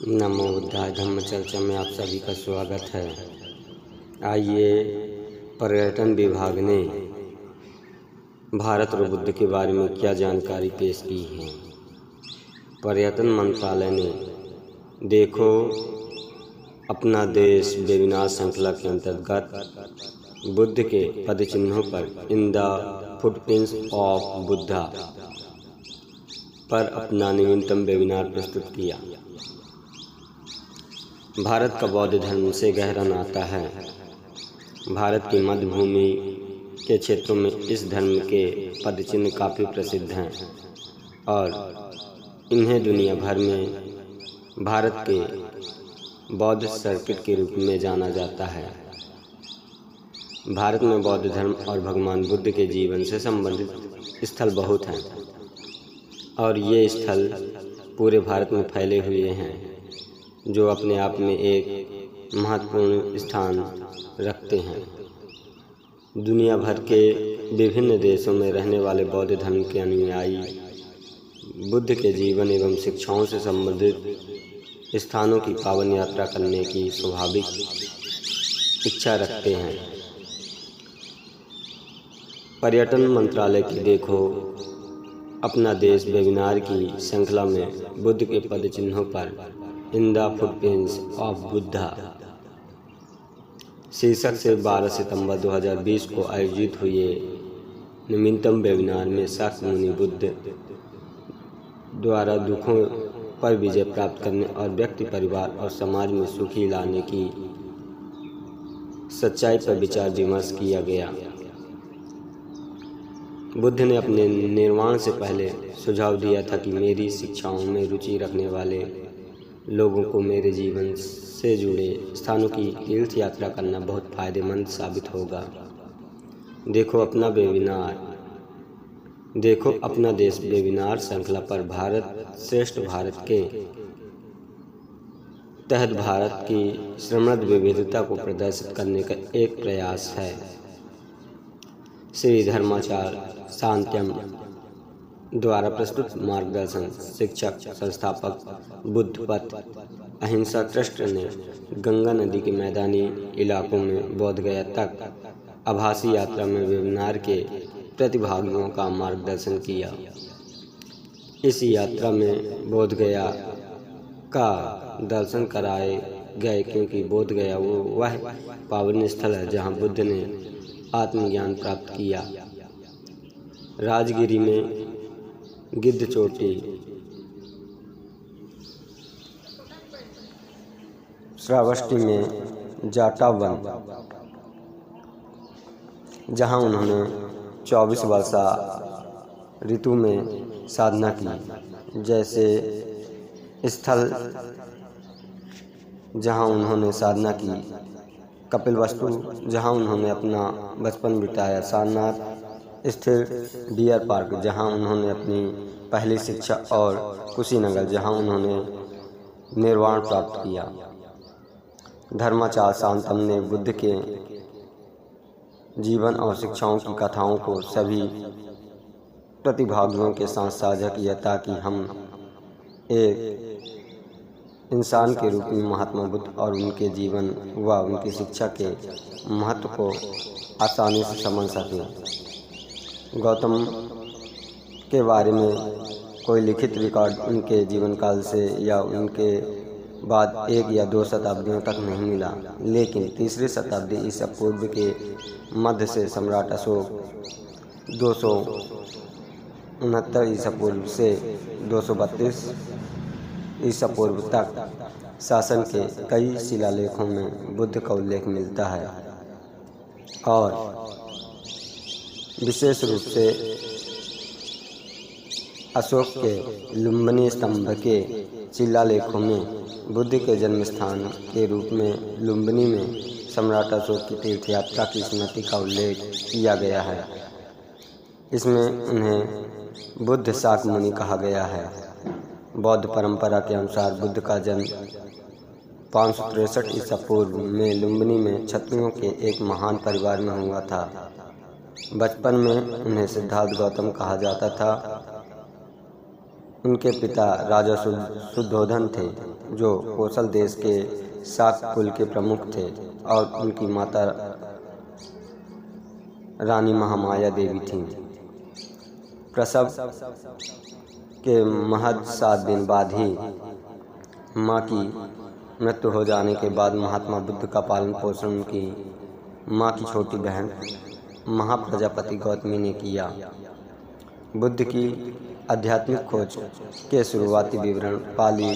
नमो बुद्धाय धम्म चर्चा में आप सभी का स्वागत है। आइए, पर्यटन विभाग ने भारत और बुद्ध के बारे में क्या जानकारी पेश की है। पर्यटन मंत्रालय ने देखो अपना देश वेबिनार श्रृंखला के अंतर्गत बुद्ध के पद चिन्हों पर in the footprints of Buddha पर अपना नवीनतम वेबिनार प्रस्तुत किया। भारत का बौद्ध धर्म से गहरा नाता है। भारत की मध्य भूमि के क्षेत्रों में इस धर्म के पद चिन्ह काफ़ी प्रसिद्ध हैं और इन्हें दुनिया भर में भारत के बौद्ध सर्किट के रूप में जाना जाता है। भारत में बौद्ध धर्म और भगवान बुद्ध के जीवन से संबंधित स्थल बहुत हैं और ये स्थल पूरे भारत में फैले हुए हैं, जो अपने आप में एक महत्वपूर्ण स्थान रखते हैं। दुनिया भर के विभिन्न देशों में रहने वाले बौद्ध धर्म के अनुयायी बुद्ध के जीवन एवं शिक्षाओं से संबंधित स्थानों की पावन यात्रा करने की स्वाभाविक इच्छा रखते हैं। पर्यटन मंत्रालय की देखो अपना देश वेबिनार की श्रृंखला में बुद्ध के पद चिन्हों पर in the footprints of Buddha शीर्षक से 12 सितंबर 2020 को आयोजित हुए नवीनतम वेबिनार में शाक्य मुनि बुद्ध द्वारा दुखों पर विजय प्राप्त करने और व्यक्ति, परिवार और समाज में सुखी लाने की सच्चाई पर विचार विमर्श किया गया। बुद्ध ने अपने निर्वाण से पहले सुझाव दिया था कि मेरी शिक्षाओं में रुचि रखने वाले लोगों को मेरे जीवन से जुड़े स्थानों की तीर्थ यात्रा करना बहुत फायदेमंद साबित होगा। देखो अपना देश वेबिनार श्रृंखला पर भारत श्रेष्ठ भारत के तहत भारत की समृद्ध विविधता को प्रदर्शित करने का एक प्रयास है। श्री धर्माचार्य शांत्यम द्वारा प्रस्तुत मार्गदर्शन शिक्षक संस्थापक बुद्ध पथ अहिंसा ट्रस्ट ने गंगा नदी के मैदानी इलाकों में बोधगया तक आभासी यात्रा में वेबिनार के प्रतिभागियों का मार्गदर्शन किया। इस यात्रा में बोधगया का दर्शन कराए गए क्योंकि बोधगया वह पावन स्थल है जहां बुद्ध ने आत्मज्ञान प्राप्त किया। राजगिरी में गिद्ध चोटी, श्रावस्ती में जाटा वन जहां उन्होंने 24 वर्षा ऋतु में साधना की, जैसे स्थल जहां उन्होंने साधना की कपिलवस्तु जहां उन्होंने अपना बचपन बिताया, सारनाथ स्थिर डियर पार्क जहां उन्होंने अपनी पहली शिक्षा और कुशीनगर जहां उन्होंने निर्वाण प्राप्त किया। धर्माचार्य शांतम ने बुद्ध के जीवन और शिक्षाओं की कथाओं को सभी प्रतिभागियों के साथ साझा किया ताकि हम एक इंसान के रूप में महात्मा बुद्ध और उनके जीवन व उनकी शिक्षा के महत्व को आसानी से समझ सकें। गौतम के बारे में कोई लिखित रिकॉर्ड उनके जीवन काल से या उनके बाद 1 या 2 शताब्दियों तक नहीं मिला, लेकिन 3री शताब्दी ईसा पूर्व के मध्य से सम्राट अशोक 269 ईसा पूर्व से 232 ईसा पूर्व तक शासन के कई शिलालेखों में बुद्ध का उल्लेख मिलता है और विशेष रूप से अशोक के लुम्बिनी स्तंभ के शिलालेखों में बुद्ध के जन्म स्थान के रूप में लुम्बिनी में सम्राट अशोक की तीर्थ यात्रा की स्मृति का उल्लेख किया गया है। इसमें उन्हें बुद्ध शाक्य मुनि कहा गया है। बौद्ध परंपरा के अनुसार बुद्ध का जन्म 563 ईसा पूर्व में लुम्बिनी में क्षत्रियों के एक महान परिवार में हुआ था। बचपन में उन्हें सिद्धार्थ गौतम कहा जाता था। उनके पिता राजा शुद्धोधन थे। जो कौशल देश के शाक्त कुल के प्रमुख थे और उनकी माता रानी महामाया देवी थीं। प्रसव के महज 7 दिन बाद ही माँ की मृत्यु हो जाने के बाद महात्मा बुद्ध का पालन पोषण उनकी माँ की छोटी बहन महाप्रजापति गौतमी ने किया। बुद्ध की आध्यात्मिक खोज के शुरुआती विवरण पाली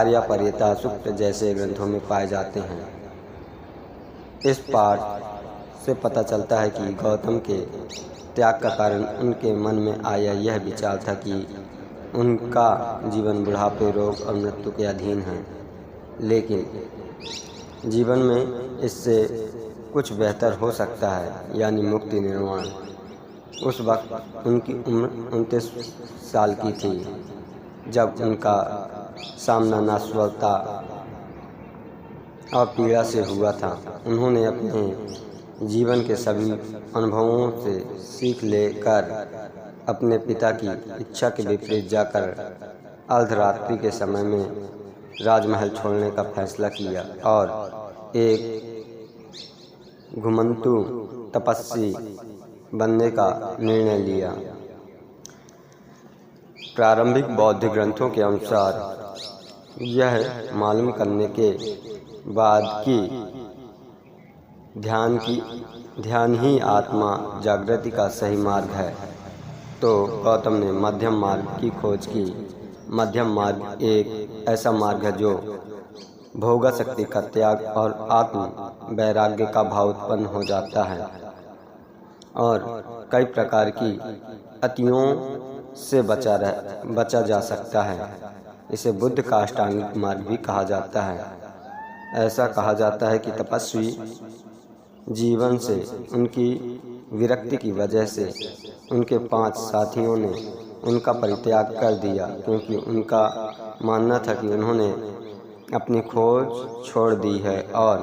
आर्यापर्यता सूत्र जैसे ग्रंथों में पाए जाते हैं। इस पाठ से पता चलता है कि गौतम के त्याग का कारण उनके मन में आया यह विचार था कि उनका जीवन बुढ़ापे, रोग और मृत्यु के अधीन है, लेकिन जीवन में इससे कुछ बेहतर हो सकता है, यानी मुक्ति, निर्वाण। उस वक्त उनकी उम्र 29 साल की थी जब उनका सामना नाश्वरता और पीड़ा से हुआ था। उन्होंने अपने जीवन के सभी अनुभवों से सीख लेकर अपने पिता की इच्छा के विपरीत जाकर अर्धरात्रि के समय में राजमहल छोड़ने का फैसला किया और एक घुमंतु तपस्वी बनने का निर्णय लिया। प्रारंभिक बौद्ध ग्रंथों के अनुसार यह मालूम करने के बाद कि ध्यान ही आत्मा जागृति का सही मार्ग है, तो गौतम ने मध्यम मार्ग की खोज की। मध्यम मार्ग एक ऐसा मार्ग है जो भोगासक्ति का त्याग और आत्म वैराग्य का भाव उत्पन्न हो जाता है और कई प्रकार की अतियों से बचा जा सकता है। इसे बुद्ध का अष्टांगिक मार्ग भी कहा जाता है। ऐसा कहा जाता है कि तपस्वी जीवन से उनकी विरक्ति की वजह से उनके 5 साथियों ने उनका परित्याग कर दिया, क्योंकि उनका मानना था कि उन्होंने अपनी खोज छोड़ दी है और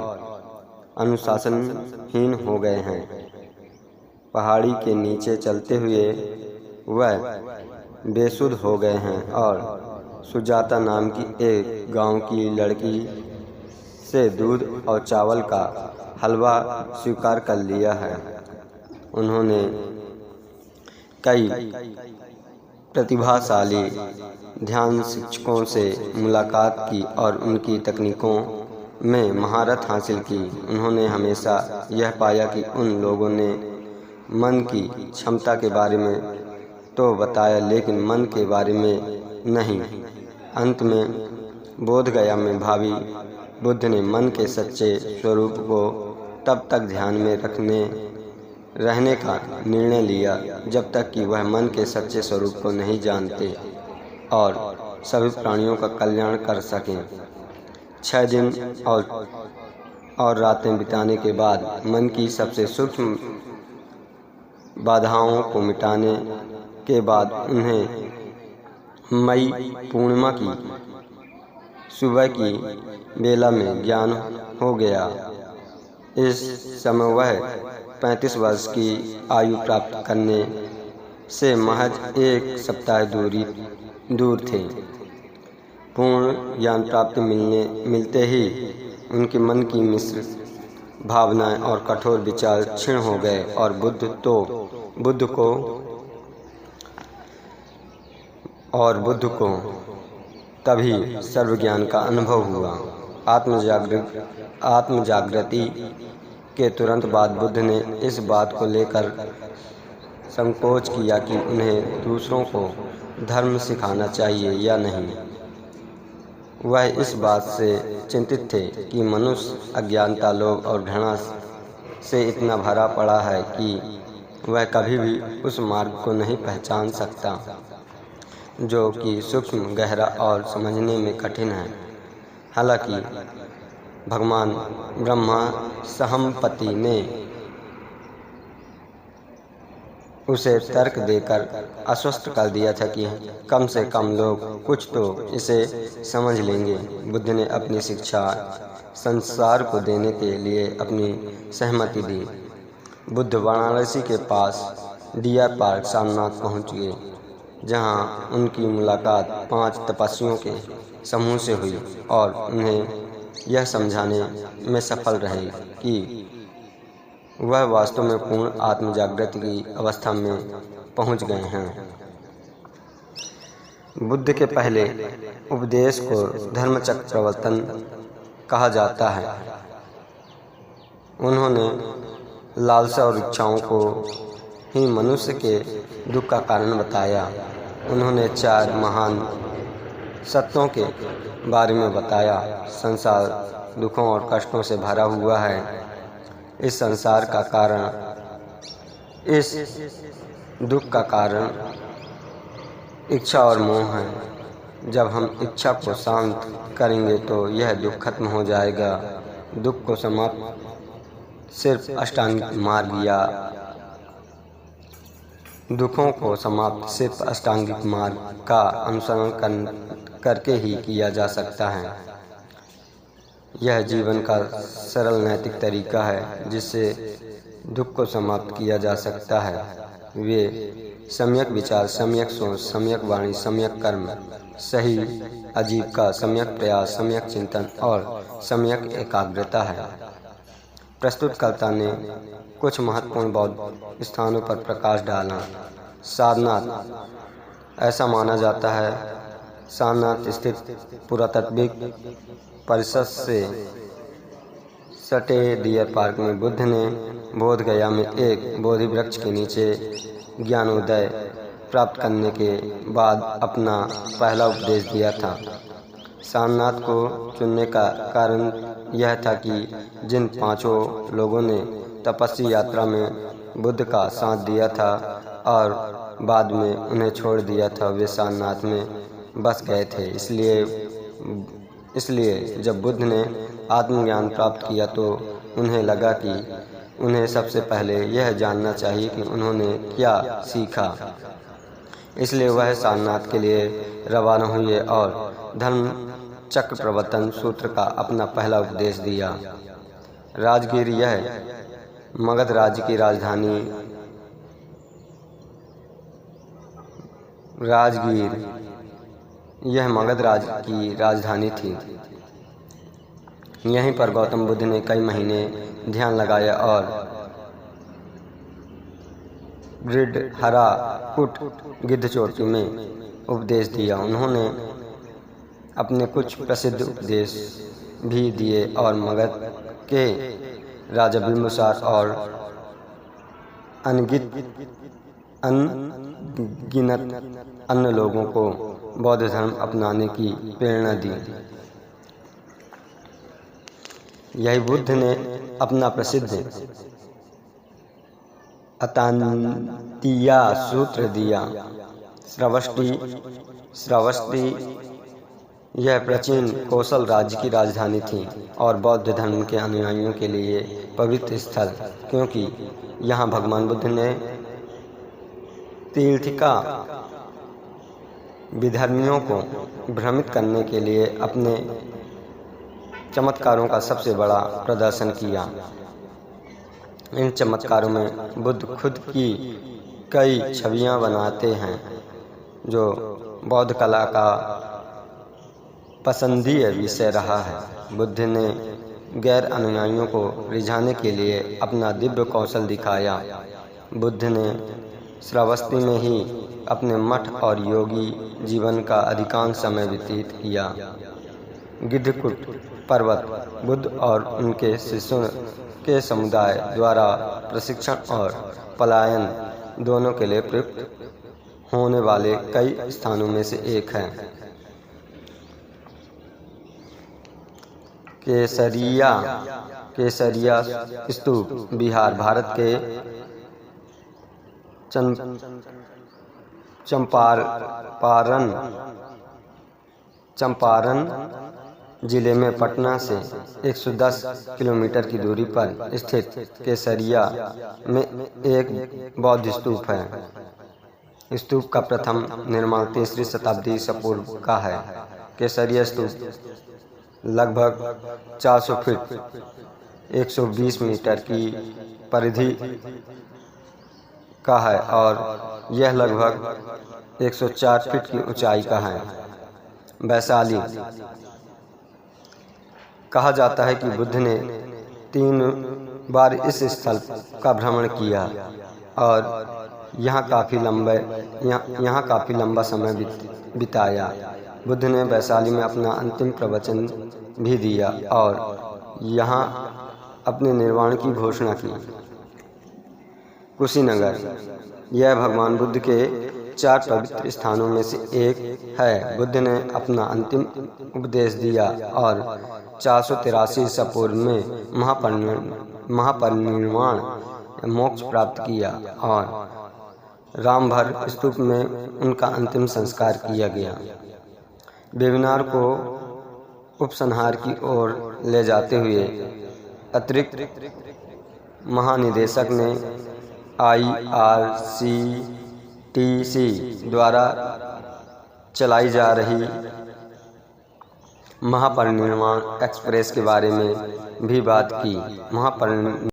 अनुशासनहीन हो गए हैं। पहाड़ी के नीचे चलते हुए वह बेसुध हो गए हैं और सुजाता नाम की एक गांव की लड़की से दूध और चावल का हलवा स्वीकार कर लिया है। उन्होंने कई प्रतिभाशाली ध्यान शिक्षकों से मुलाकात की और उनकी तकनीकों में महारत हासिल की। उन्होंने हमेशा यह पाया कि उन लोगों ने मन की क्षमता के बारे में तो बताया, लेकिन मन के बारे में नहीं। अंत में बोधगया में भावी बुद्ध ने मन के सच्चे स्वरूप को तब तक ध्यान में रहने का निर्णय लिया जब तक कि वह मन के सच्चे स्वरूप को नहीं जानते और सभी प्राणियों का कल्याण कर सकें। 6 दिन और रातें बिताने के बाद मन की सबसे सूक्ष्म बाधाओं को मिटाने के बाद उन्हें मई पूर्णिमा की सुबह की बेला में ज्ञान हो गया। इस समय वह 35 वर्ष की आयु प्राप्त करने से महज 1 सप्ताह दूर थे। पूर्ण ज्ञान प्राप्ति मिलते ही उनके मन की मिश्र भावनाएं और कठोर विचार क्षीण हो गए और बुद्ध को तभी सर्वज्ञान का अनुभव हुआ। आत्मजागृति के तुरंत बाद बुद्ध ने इस बात को लेकर संकोच किया कि उन्हें दूसरों को धर्म सिखाना चाहिए या नहीं। वह इस बात से चिंतित थे कि मनुष्य अज्ञानता, लोभ और घृणा से इतना भरा पड़ा है कि वह कभी भी उस मार्ग को नहीं पहचान सकता जो कि सूक्ष्म, गहरा और समझने में कठिन है। हालांकि भगवान ब्रह्मा सहमपति ने उसे तर्क देकर आश्वस्त कर दिया था कि कम से कम लोग कुछ तो इसे समझ लेंगे। बुद्ध ने अपनी शिक्षा संसार को देने के लिए अपनी सहमति दी। बुद्ध वाराणसी के पास डियर पार्क सारनाथ पहुँच गए। जहाँ उनकी मुलाकात 5 तपस्वियों के समूह से हुई और उन्हें यह समझाने में सफल रहे कि वह वास्तव में पूर्ण आत्मजागृति की अवस्था में पहुंच गए हैं। बुद्ध के पहले उपदेश को धर्मचक्र प्रवर्तन कहा जाता है। उन्होंने लालसा और इच्छाओं को ही मनुष्य के दुख का कारण बताया। उन्होंने 4 महान सत्यों के बारे में बताया। संसार दुखों और कष्टों से भरा हुआ है। इस संसार का कारण, इस दुख का कारण इच्छा और मोह है। जब हम इच्छा को शांत करेंगे तो यह दुख खत्म हो जाएगा। दुख को समाप्त सिर्फ अष्टांगिक मार्ग या दुखों को समाप्त सिर्फ अष्टांगिक मार्ग का अनुसरण करके ही किया जा सकता है। यह जीवन का सरल नैतिक तरीका है जिससे दुख को समाप्त किया जा सकता है। वे सम्यक विचार, सम्यक सोच, सम्यक वाणी, सम्यक कर्म, सही आजीविका, सम्यक प्रयास, सम्यक चिंतन और सम्यक एकाग्रता है। प्रस्तुतकर्ता ने कुछ महत्वपूर्ण बौद्ध स्थानों पर प्रकाश डाला। सारनाथ, ऐसा माना जाता है, सारनाथ स्थित पुरातात्विक परिसर से सटे डियर पार्क में बुद्ध ने बोध गया में एक बोधि वृक्ष के नीचे ज्ञानोदय प्राप्त करने के बाद अपना पहला उपदेश दिया था। सारनाथ को चुनने का कारण यह था कि जिन 5 लोगों ने तपस्वी यात्रा में बुद्ध का साथ दिया था और बाद में उन्हें छोड़ दिया था, वे सारनाथ में बस गए थे। इसलिए जब बुद्ध ने आत्मज्ञान प्राप्त किया तो उन्हें लगा कि उन्हें सबसे पहले यह जानना चाहिए कि उन्होंने क्या सीखा। इसलिए वह सारनाथ के लिए रवाना हुए और धर्म चक्र प्रवर्तन सूत्र का अपना पहला उपदेश दिया। राजगीर, यह मगध राज्य की राजधानी यह मगध राज्य की राजधानी थी। यहीं पर गौतम बुद्ध ने कई महीने ध्यान लगाया और गिरधरा कुट गिद्ध चोटी में उपदेश दिया। उन्होंने अपने कुछ प्रसिद्ध उपदेश भी दिए और मगध के राजा बिंदुसार और अनगिनत अन्य लोगों को बौद्ध धर्म अपनाने की प्रेरणा दी। यही बुद्ध ने अपना प्रसिद्ध अतांतिया सूत्र दिया। श्रावस्ती यह प्राचीन कौशल राज्य की राजधानी थी और बौद्ध धर्म के अनुयायियों के लिए पवित्र स्थल, क्योंकि यहाँ भगवान बुद्ध ने तीर्थिका विधर्मियों को भ्रमित करने के लिए अपने चमत्कारों का सबसे बड़ा प्रदर्शन किया। इन चमत्कारों में बुद्ध खुद की कई छवियां बनाते हैं जो बौद्ध कला का पसंदीय विषय रहा है। बुद्ध ने गैर अनुयायियों को रिझाने के लिए अपना दिव्य कौशल दिखाया। बुद्ध ने श्रावस्ती में ही अपने मठ और योगी जीवन का अधिकांश समय व्यतीत किया। गिद्धकूट पर्वत बुद्ध और उनके शिष्यों के समुदाय द्वारा प्रशिक्षण और पलायन दोनों के लिए प्रयुक्त होने वाले कई स्थानों में से एक है। केसरिया स्तूप बिहार, भारत के चंपारण जिले में पटना से 110 किलोमीटर की दूरी पर स्थित केसरिया में एक बौद्ध स्तूप है। स्तूप का प्रथम निर्माण 3री शताब्दी ईसा पूर्व का है। केसरिया स्तूप लगभग 400 फीट 120 मीटर की परिधि का है और यह लगभग 104 फीट की ऊंचाई का है। वैशाली। कहा जाता है कि बुद्ध ने 3 बार इस स्थल का भ्रमण किया और यहाँ काफ़ी लंबा समय बिताया। बुद्ध ने वैशाली में अपना अंतिम प्रवचन भी दिया और यहाँ अपने निर्वाण की घोषणा की। कुशीनगर। यह भगवान बुद्ध के 4 पवित्र स्थानों में से एक है। बुद्ध ने अपना अंतिम उपदेश दिया और 483 ईसा पूर्व में महापरिनिर्वाण मोक्ष प्राप्त किया और रामभर स्तूप में उनका अंतिम संस्कार किया गया। वेबिनार को उपसंहार की ओर ले जाते हुए अतिरिक्त महानिदेशक ने IRCTC द्वारा चलाई जा रही महापरिनिर्वाण एक्सप्रेस के बारे में भी बात की।